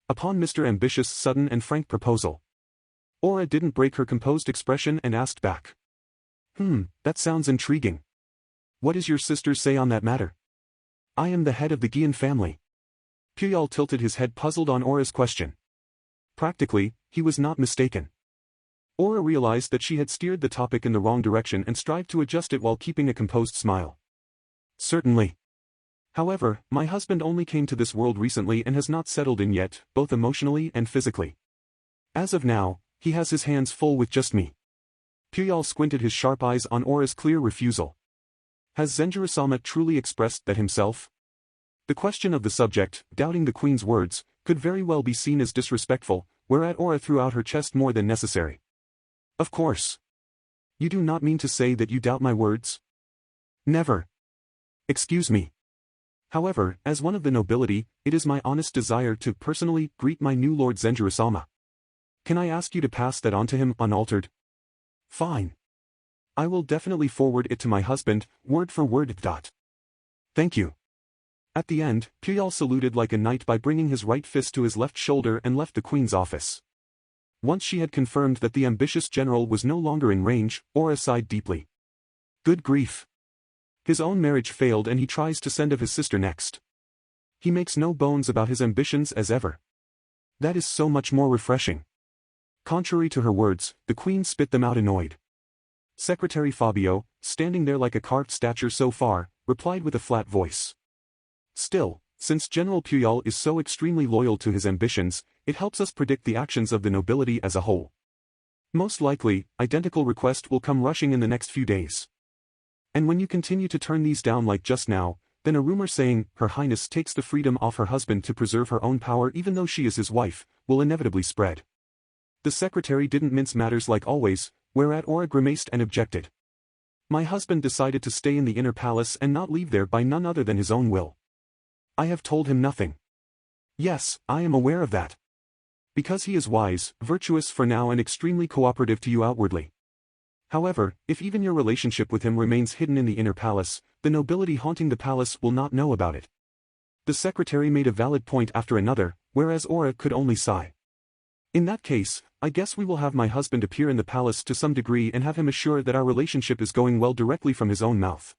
Upon Mr. Ambitious' sudden and frank proposal, Aura didn't break her composed expression and asked back. That sounds intriguing. What does your sister say on that matter? I am the head of the Gian family. Puyol tilted his head puzzled on Aura's question. Practically, he was not mistaken. Aura realized that she had steered the topic in the wrong direction and strived to adjust it while keeping a composed smile. Certainly. However, my husband only came to this world recently and has not settled in yet, both emotionally and physically. As of now, he has his hands full with just me. Puyol squinted his sharp eyes on Aura's clear refusal. Has Zenjirou-sama truly expressed that himself? The question of the subject, doubting the queen's words, could very well be seen as disrespectful, whereat Aura threw out her chest more than necessary. Of course. You do not mean to say that you doubt my words? Never. Excuse me. However, as one of the nobility, it is my honest desire to personally greet my new Lord Zenjirou-sama. Can I ask you to pass that on to him unaltered? Fine. I will definitely forward it to my husband, word for word. Thank you. At the end, Puyol saluted like a knight by bringing his right fist to his left shoulder and left the queen's office. Once she had confirmed that the ambitious general was no longer in range, Aura sighed deeply. Good grief. His own marriage failed and he tries to send of his sister next. He makes no bones about his ambitions as ever. That is so much more refreshing. Contrary to her words, the queen spit them out annoyed. Secretary Fabio, standing there like a carved statue so far, replied with a flat voice. Still, since General Puyol is so extremely loyal to his ambitions, it helps us predict the actions of the nobility as a whole. Most likely, identical request will come rushing in the next few days. And when you continue to turn these down like just now, then a rumor saying, Her Highness takes the freedom off her husband to preserve her own power even though she is his wife, will inevitably spread. The secretary didn't mince matters like always, whereat Aura grimaced and objected. My husband decided to stay in the inner palace and not leave there by none other than his own will. I have told him nothing. Yes, I am aware of that. Because he is wise, virtuous for now and extremely cooperative to you outwardly. However, if even your relationship with him remains hidden in the inner palace, the nobility haunting the palace will not know about it. The secretary made a valid point after another, whereas Aura could only sigh. In that case, I guess we will have my husband appear in the palace to some degree and have him assure that our relationship is going well directly from his own mouth.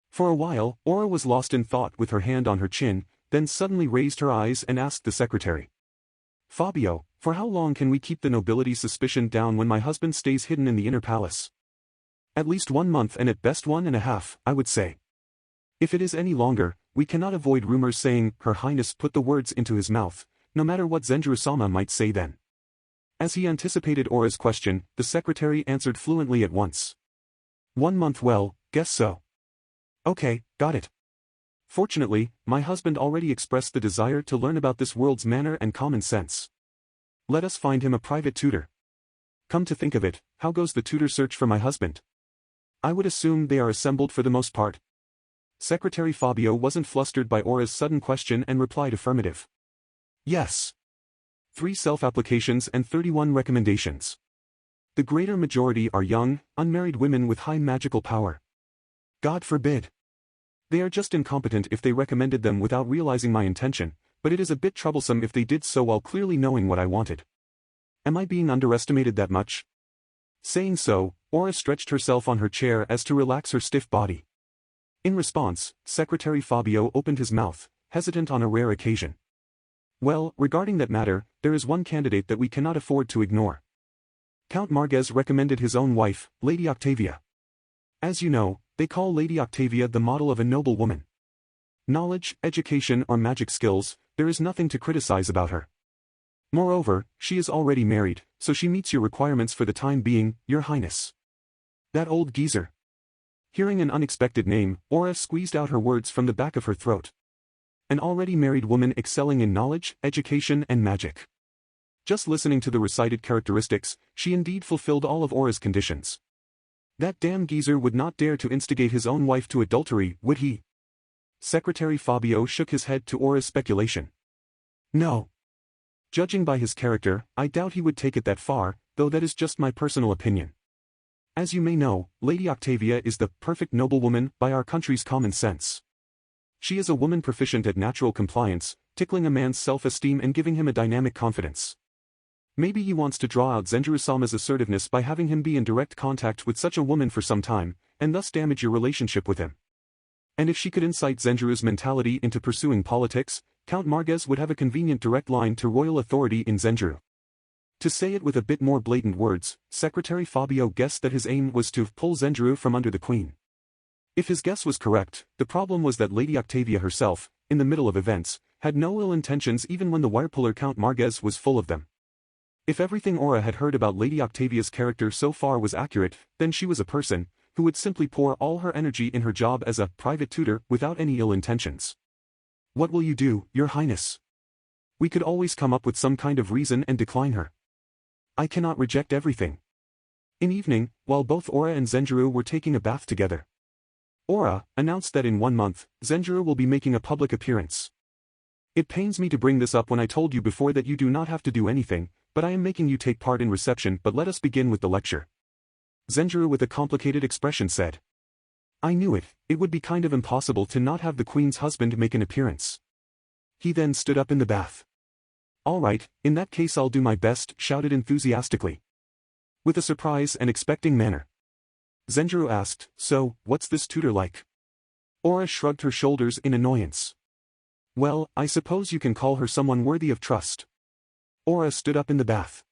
For a while, Aura was lost in thought with her hand on her chin, then suddenly raised her eyes and asked the secretary. Fabio, for how long can we keep the nobility's suspicion down when my husband stays hidden in the inner palace? At least 1 month and at best 1.5, I would say. If it is any longer, we cannot avoid rumors saying, Her Highness put the words into his mouth, no matter what Zenjirou-sama might say then. As he anticipated Aura's question, the secretary answered fluently at once. 1 month, well, guess so. Okay, got it. Fortunately, my husband already expressed the desire to learn about this world's manner and common sense. Let us find him a private tutor. Come to think of it, how goes the tutor search for my husband? I would assume they are assembled for the most part. Secretary Fabio wasn't flustered by Aura's sudden question and replied affirmative. Yes. 3 self-applications and 31 recommendations. The greater majority are young, unmarried women with high magical power. God forbid. They are just incompetent if they recommended them without realizing my intention, but it is a bit troublesome if they did so while clearly knowing what I wanted. Am I being underestimated that much? Saying so, Aura stretched herself on her chair as to relax her stiff body. In response, Secretary Fabio opened his mouth, hesitant on a rare occasion. Well, regarding that matter, there is one candidate that we cannot afford to ignore. Count Marques recommended his own wife, Lady Octavia. As you know, they call Lady Octavia the model of a noble woman. Knowledge, education or magic skills, there is nothing to criticize about her. Moreover, she is already married, so she meets your requirements for the time being, Your Highness. That old geezer. Hearing an unexpected name, Aura squeezed out her words from the back of her throat. An already married woman excelling in knowledge, education and magic. Just listening to the recited characteristics, she indeed fulfilled all of Aura's conditions. That damn geezer would not dare to instigate his own wife to adultery, would he? Secretary Fabio shook his head to Aura's speculation. No. Judging by his character, I doubt he would take it that far, though that is just my personal opinion. As you may know, Lady Octavia is the perfect noblewoman by our country's common sense. She is a woman proficient at natural compliance, tickling a man's self-esteem and giving him a dynamic confidence. Maybe he wants to draw out Zenjiro-sama's assertiveness by having him be in direct contact with such a woman for some time, and thus damage your relationship with him. And if she could incite Zenjiro's mentality into pursuing politics, Count Marques would have a convenient direct line to royal authority in Zenjiro. To say it with a bit more blatant words, Secretary Fabio guessed that his aim was to pull Zenjiro from under the queen. If his guess was correct, the problem was that Lady Octavia herself, in the middle of events, had no ill intentions even when the wirepuller Count Marques was full of them. If everything Aura had heard about Lady Octavia's character so far was accurate, then she was a person who would simply pour all her energy in her job as a private tutor without any ill intentions. What will you do, Your Highness? We could always come up with some kind of reason and decline her. I cannot reject everything. In evening, while both Aura and Zenjiro were taking a bath together, Aura announced that in 1 month, Zenjiro will be making a public appearance. It pains me to bring this up when I told you before that you do not have to do anything, but I am making you take part in reception. But let us begin with the lecture. Zenjiro with a complicated expression said. I knew it, it would be kind of impossible to not have the queen's husband make an appearance. He then stood up in the bath. All right, in that case I'll do my best, shouted enthusiastically. With a surprised and expecting manner. Zenjiro asked, so, what's this tutor like? Aura shrugged her shoulders in annoyance. Well, I suppose you can call her someone worthy of trust. Aura stood up in the bath.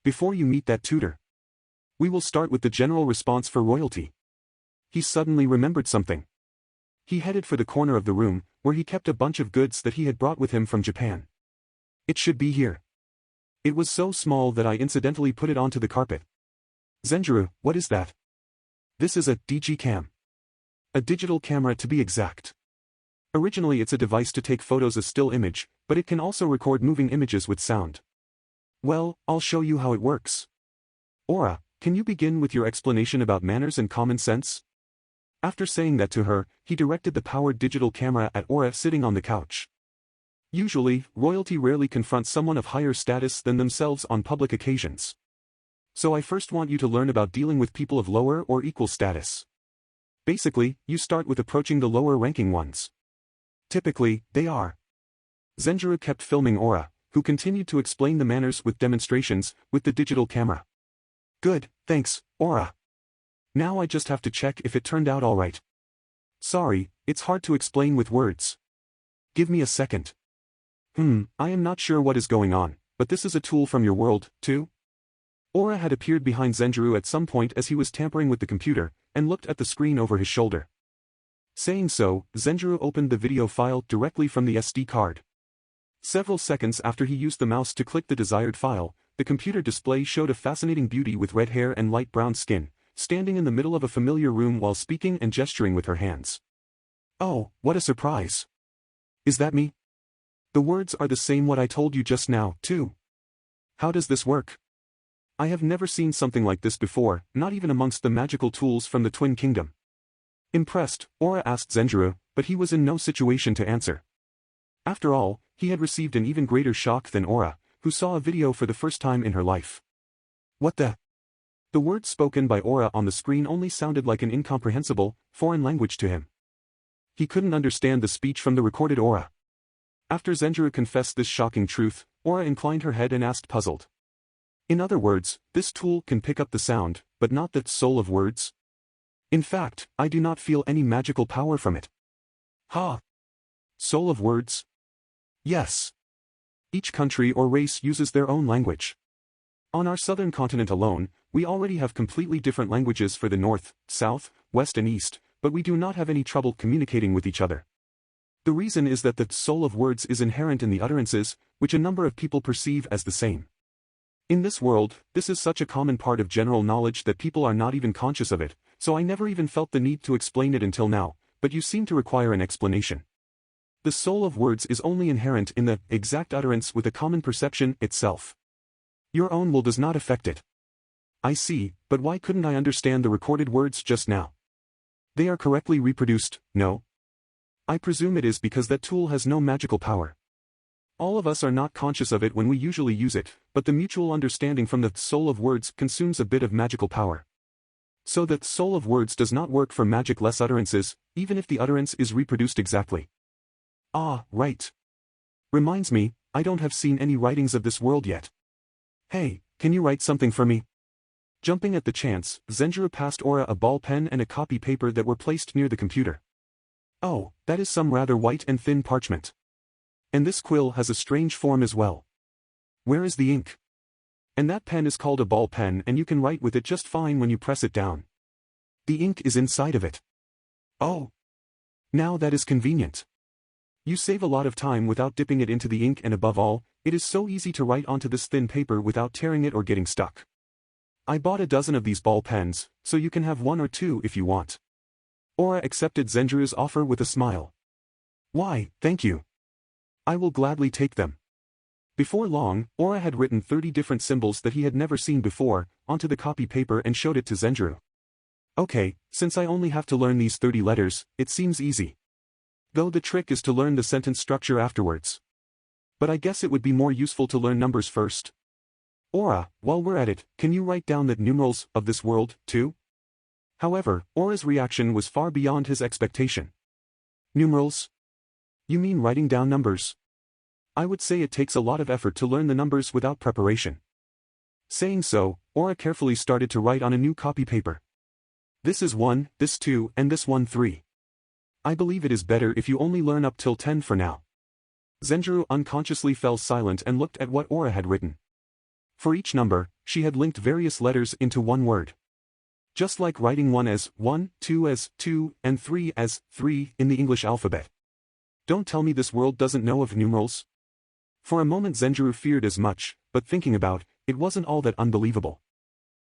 Before you meet that tutor, we will start with the general response for royalty. He suddenly remembered something. He headed for the corner of the room, where he kept a bunch of goods that he had brought with him from Japan. It should be here. It was so small that I incidentally put it onto the carpet. Zenjiro, what is that? This is a DG cam. A digital camera to be exact. Originally it's a device to take photos as still image, but it can also record moving images with sound. Well, I'll show you how it works. Aura, can you begin with your explanation about manners and common sense? After saying that to her, he directed the powered digital camera at Aura sitting on the couch. Usually, royalty rarely confronts someone of higher status than themselves on public occasions. So I first want you to learn about dealing with people of lower or equal status. Basically, you start with approaching the lower-ranking ones. Typically, they are. Zenjiro kept filming Aura, who continued to explain the manners with demonstrations with the digital camera. Good, thanks, Aura. Now I just have to check if it turned out alright. Sorry, it's hard to explain with words. Give me a second. I am not sure what is going on, but this is a tool from your world, too? Aura had appeared behind Zenjiro at some point as he was tampering with the computer, and looked at the screen over his shoulder. Saying so, Zenjiro opened the video file directly from the SD card. Several seconds after he used the mouse to click the desired file, the computer display showed a fascinating beauty with red hair and light brown skin, standing in the middle of a familiar room while speaking and gesturing with her hands. Oh, what a surprise! Is that me? The words are the same what I told you just now, too. How does this work? I have never seen something like this before, not even amongst the magical tools from the Twin Kingdom. Impressed, Aura asked Zenjiro, but he was in no situation to answer. After all, he had received an even greater shock than Aura, who saw a video for the first time in her life. What the? The words spoken by Aura on the screen only sounded like an incomprehensible, foreign language to him. He couldn't understand the speech from the recorded Aura. After Zenjiro confessed this shocking truth, Aura inclined her head and asked puzzled. In other words, this tool can pick up the sound, but not the soul of words? In fact, I do not feel any magical power from it. Ha! Soul of words? Yes. Each country or race uses their own language. On our southern continent alone, we already have completely different languages for the north, south, west and east, but we do not have any trouble communicating with each other. The reason is that the soul of words is inherent in the utterances, which a number of people perceive as the same. In this world, this is such a common part of general knowledge that people are not even conscious of it, so I never even felt the need to explain it until now, but you seem to require an explanation. The soul of words is only inherent in the exact utterance with a common perception itself. Your own will does not affect it. I see, but why couldn't I understand the recorded words just now? They are correctly reproduced, no? I presume it is because that tool has no magical power. All of us are not conscious of it when we usually use it, but the mutual understanding from the soul of words consumes a bit of magical power. So that soul of words does not work for magic-less utterances, even if the utterance is reproduced exactly. Ah, right. Reminds me, I don't have seen any writings of this world yet. Hey, can you write something for me? Jumping at the chance, Zenjirou passed Aura a ball pen and a copy paper that were placed near the computer. Oh, that is some rather white and thin parchment. And this quill has a strange form as well. Where is the ink? And that pen is called a ball pen and you can write with it just fine when you press it down. The ink is inside of it. Oh. Now that is convenient. You save a lot of time without dipping it into the ink and above all, it is so easy to write onto this thin paper without tearing it or getting stuck. I bought a dozen of these ball pens, so you can have one or two if you want. Aura accepted Zenjirou's offer with a smile. Why, thank you. I will gladly take them. Before long, Aura had written 30 different symbols that he had never seen before, onto the copy paper and showed it to Zenjirou. Okay, since I only have to learn these 30 letters, it seems easy. Though the trick is to learn the sentence structure afterwards. But I guess it would be more useful to learn numbers first. Aura, while we're at it, can you write down the numerals of this world, too? However, Aura's reaction was far beyond his expectation. Numerals? You mean writing down numbers? I would say it takes a lot of effort to learn the numbers without preparation. Saying so, Aura carefully started to write on a new copy paper. This is 1, this 2, and this one 3. I believe it is better if you only learn up till 10 for now. Zenjirou unconsciously fell silent and looked at what Aura had written. For each number, she had linked various letters into one word. Just like writing 1 as 1, 2 as 2, and 3 as 3 in the English alphabet. Don't tell me this world doesn't know of numerals. For a moment Zenjirou feared as much, but thinking about it wasn't all that unbelievable.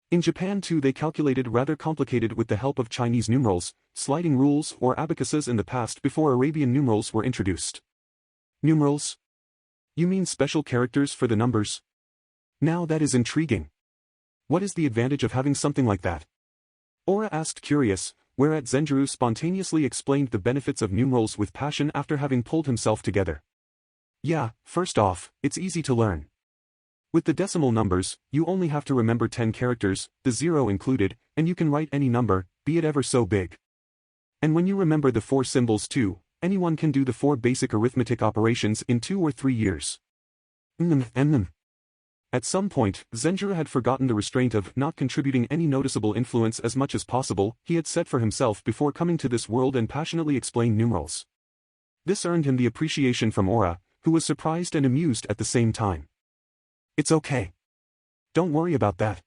In Japan too they calculated rather complicated with the help of Chinese numerals, sliding rules or abacuses in the past before Arabian numerals were introduced. Numerals? You mean special characters for the numbers? Now that is intriguing. What is the advantage of having something like that? Aura asked curious, whereat Zenjirou spontaneously explained the benefits of numerals with passion after having pulled himself together. Yeah, first off, it's easy to learn. With the decimal numbers, you only have to remember 10 characters, the 0 included, and you can write any number, be it ever so big. And when you remember the 4 symbols too, anyone can do the 4 basic arithmetic operations in 2 or 3 years. At some point, Zenjirou had forgotten the restraint of not contributing any noticeable influence as much as possible he had set for himself before coming to this world and passionately explained numerals. This earned him the appreciation from Aura, who was surprised and amused at the same time. It's okay. Don't worry about that.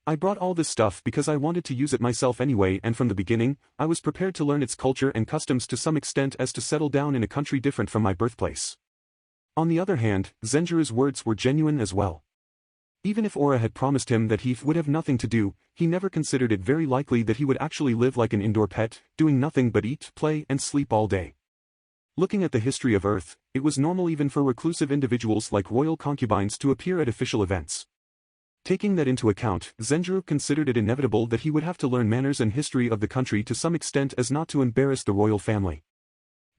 I brought all this stuff because I wanted to use it myself anyway, and from the beginning, I was prepared to learn its culture and customs to some extent as to settle down in a country different from my birthplace. On the other hand, Zenjirou's words were genuine as well. Even if Aura had promised him that he would have nothing to do, he never considered it very likely that he would actually live like an indoor pet, doing nothing but eat, play, and sleep all day. Looking at the history of Earth, it was normal even for reclusive individuals like royal concubines to appear at official events. Taking that into account, Zenjirou considered it inevitable that he would have to learn manners and history of the country to some extent as not to embarrass the royal family.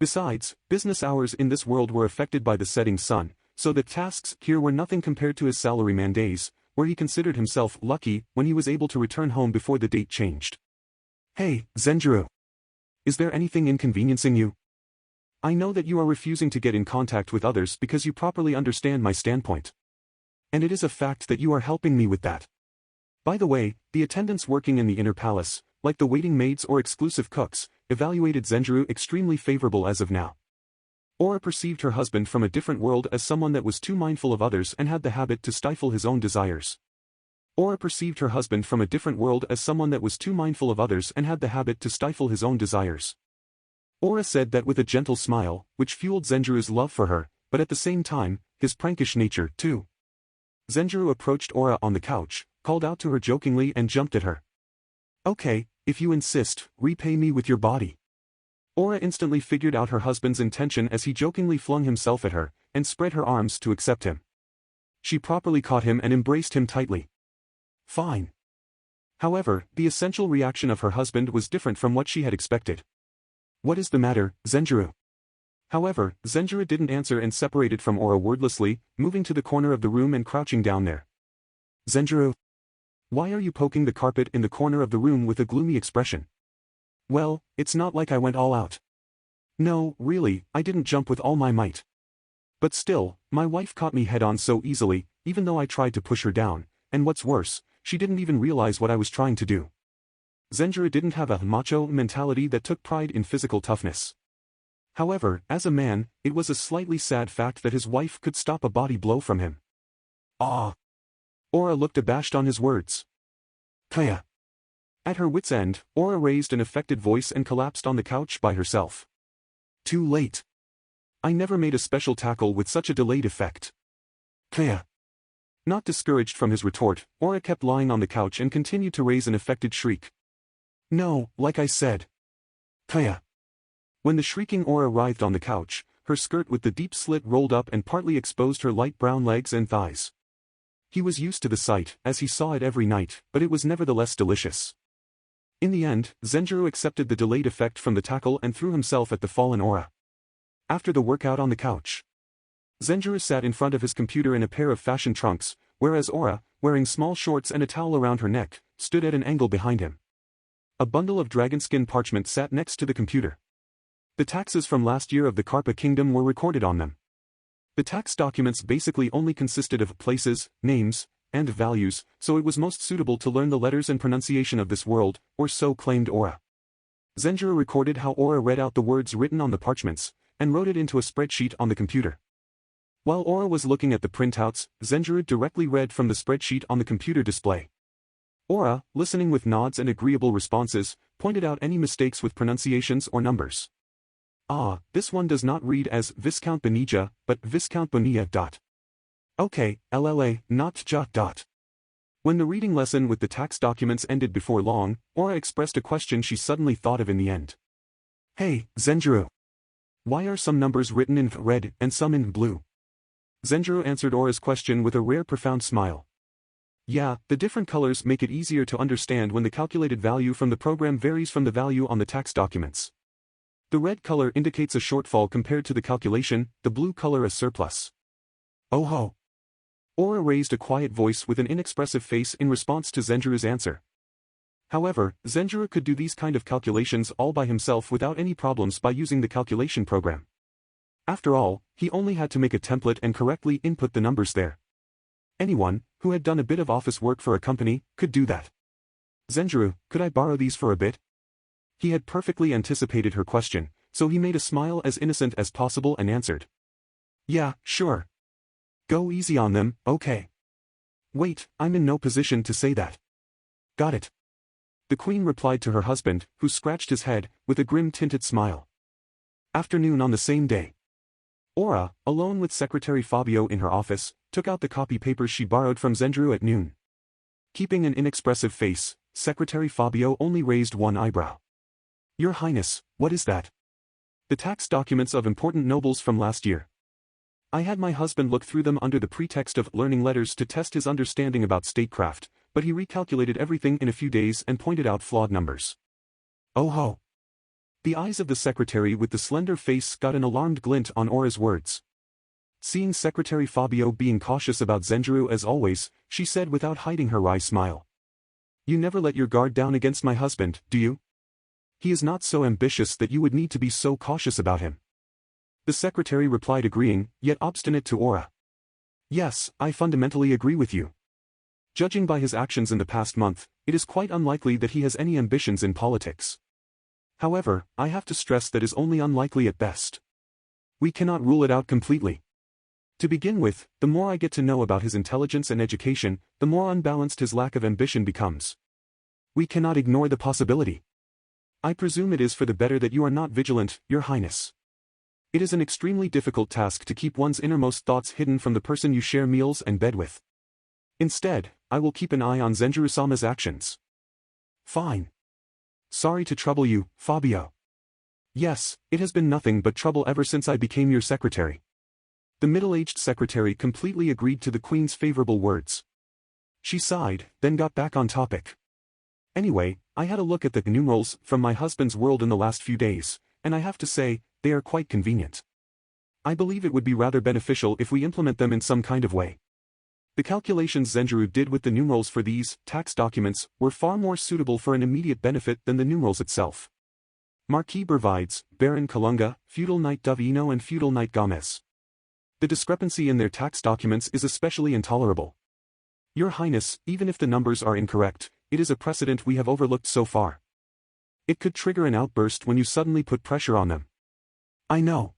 Besides, business hours in this world were affected by the setting sun, so that tasks here were nothing compared to his salaryman days, where he considered himself lucky when he was able to return home before the date changed. Hey, Zenjirou. Is there anything inconveniencing you? I know that you are refusing to get in contact with others because you properly understand my standpoint. And it is a fact that you are helping me with that. By the way, the attendants working in the inner palace, like the waiting maids or exclusive cooks, evaluated Zenjirou extremely favorable as of now. Aura perceived her husband from a different world as someone that was too mindful of others and had the habit to stifle his own desires. Aura perceived her husband from a different world as someone that was too mindful of others and had the habit to stifle his own desires. Aura said that with a gentle smile, which fueled Zenjirou's love for her, but at the same time, his prankish nature, too. Zenjirou approached Aura on the couch, called out to her jokingly and jumped at her. Okay, if you insist, repay me with your body. Aura instantly figured out her husband's intention as he jokingly flung himself at her, and spread her arms to accept him. She properly caught him and embraced him tightly. Fine. However, the essential reaction of her husband was different from what she had expected. What is the matter, Zenjirou? However, Zenjirou didn't answer and separated from Aura wordlessly, moving to the corner of the room and crouching down there. Zenjirou? Why are you poking the carpet in the corner of the room with a gloomy expression? Well, it's not like I went all out. No, really, I didn't jump with all my might. But still, my wife caught me head-on so easily, even though I tried to push her down, and what's worse, she didn't even realize what I was trying to do. Zenjirou didn't have a macho mentality that took pride in physical toughness. However, as a man, it was a slightly sad fact that his wife could stop a body blow from him. Ah! Aura looked abashed on his words. Kaya. At her wit's end, Aura raised an affected voice and collapsed on the couch by herself. Too late. I never made a special tackle with such a delayed effect. Kaya. Not discouraged from his retort, Aura kept lying on the couch and continued to raise an affected shriek. No, like I said. Kaya. When the shrieking Aura writhed on the couch, her skirt with the deep slit rolled up and partly exposed her light brown legs and thighs. He was used to the sight, as he saw it every night, but it was nevertheless delicious. In the end, Zenjirou accepted the delayed effect from the tackle and threw himself at the fallen Aura. After the workout on the couch, Zenjirou sat in front of his computer in a pair of fashion trunks, whereas Aura, wearing small shorts and a towel around her neck, stood at an angle behind him. A bundle of dragonskin parchment sat next to the computer. The taxes from last year of the Karpa Kingdom were recorded on them. The tax documents basically only consisted of places, names, and values, so it was most suitable to learn the letters and pronunciation of this world, or so claimed Aura. Zenjirou recorded how Aura read out the words written on the parchments, and wrote it into a spreadsheet on the computer. While Aura was looking at the printouts, Zenjirou directly read from the spreadsheet on the computer display. Aura, listening with nods and agreeable responses, pointed out any mistakes with pronunciations or numbers. Ah, this one does not read as Viscount Bonija, but Viscount Bonilla. Okay, LLA, not ja. When the reading lesson with the tax documents ended before long, Aura expressed a question she suddenly thought of in the end. Hey, Zenjirou. Why are some numbers written in red and some in blue? Zenjirou answered Aura's question with a rare profound smile. Yeah, the different colors make it easier to understand when the calculated value from the program varies from the value on the tax documents. The red color indicates a shortfall compared to the calculation, the blue color a surplus. Oh ho! Aura raised a quiet voice with an inexpressive face in response to Zenjirou's answer. However, Zenjirou could do these kind of calculations all by himself without any problems by using the calculation program. After all, he only had to make a template and correctly input the numbers there. Anyone, who had done a bit of office work for a company, could do that. Zenjirou, could I borrow these for a bit? He had perfectly anticipated her question, so he made a smile as innocent as possible and answered. Yeah, sure. Go easy on them, okay. Wait, I'm in no position to say that. Got it. The queen replied to her husband, who scratched his head, with a grim-tinted smile. Afternoon on the same day. Aura, alone with Secretary Fabio in her office, took out the copy papers she borrowed from Zenjirou at noon. Keeping an inexpressive face, Secretary Fabio only raised one eyebrow. Your Highness, what is that? The tax documents of important nobles from last year. I had my husband look through them under the pretext of learning letters to test his understanding about statecraft, but he recalculated everything in a few days and pointed out flawed numbers. Oh ho! The eyes of the secretary with the slender face got an alarmed glint on Aura's words. Seeing Secretary Fabio being cautious about Zenjirou as always, she said without hiding her wry smile. You never let your guard down against my husband, do you? He is not so ambitious that you would need to be so cautious about him. The secretary replied agreeing, yet obstinate to Aura. Yes, I fundamentally agree with you. Judging by his actions in the past month, it is quite unlikely that he has any ambitions in politics. However, I have to stress that is only unlikely at best. We cannot rule it out completely. To begin with, the more I get to know about his intelligence and education, the more unbalanced his lack of ambition becomes. We cannot ignore the possibility. I presume it is for the better that you are not vigilant, Your Highness. It is an extremely difficult task to keep one's innermost thoughts hidden from the person you share meals and bed with. Instead, I will keep an eye on Zenjirou-sama's actions. Fine. Sorry to trouble you, Fabio. Yes, it has been nothing but trouble ever since I became your secretary. The middle-aged secretary completely agreed to the queen's favorable words. She sighed, then got back on topic. Anyway, I had a look at the numerals from my husband's world in the last few days, and I have to say, they are quite convenient. I believe it would be rather beneficial if we implement them in some kind of way. The calculations Zenjirou did with the numerals for these tax documents were far more suitable for an immediate benefit than the numerals itself. Marquis Bervides, Baron Kalunga, Feudal Knight Dovino and Feudal Knight Gomez. The discrepancy in their tax documents is especially intolerable. Your Highness, even if the numbers are incorrect, it is a precedent we have overlooked so far. It could trigger an outburst when you suddenly put pressure on them. I know.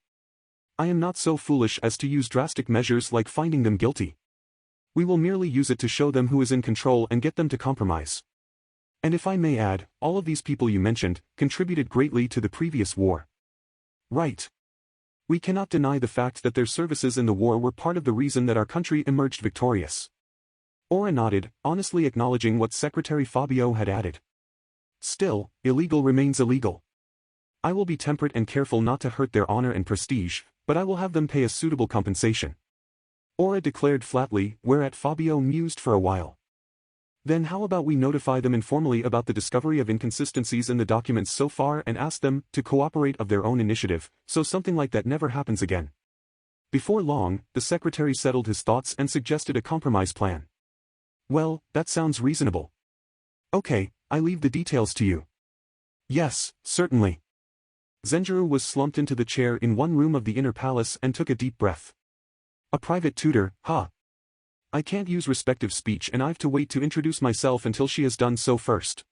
I am not so foolish as to use drastic measures like finding them guilty. We will merely use it to show them who is in control and get them to compromise. And if I may add, all of these people you mentioned contributed greatly to the previous war. Right. We cannot deny the fact that their services in the war were part of the reason that our country emerged victorious. Ora nodded, honestly acknowledging what Secretary Fabio had added. Still, illegal remains illegal. I will be temperate and careful not to hurt their honor and prestige, but I will have them pay a suitable compensation. Ora declared flatly, whereat Fabio mused for a while. Then how about we notify them informally about the discovery of inconsistencies in the documents so far and ask them to cooperate of their own initiative, so something like that never happens again. Before long, the secretary settled his thoughts and suggested a compromise plan. Well, that sounds reasonable. Okay, I leave the details to you. Yes, certainly. Zenjirou was slumped into the chair in one room of the inner palace and took a deep breath. A private tutor, huh? I can't use respective speech and I've to wait to introduce myself until she has done so first.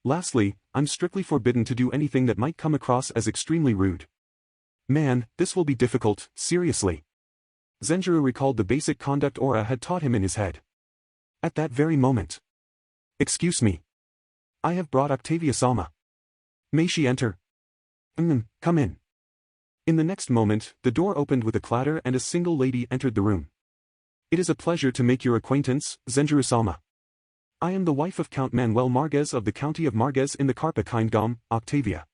Lastly, I'm strictly forbidden to do anything that might come across as extremely rude. Man, this will be difficult, seriously. Zenjirou recalled the basic conduct Ora had taught him in his head. At that very moment. Excuse me. I have brought Octavia-sama. May she enter? Come in. In the next moment, the door opened with a clatter and a single lady entered the room. It is a pleasure to make your acquaintance, Zenjirou-sama. I am the wife of Count Manuel Marques of the County of Marques in the Carpa Kingdom, Octavia.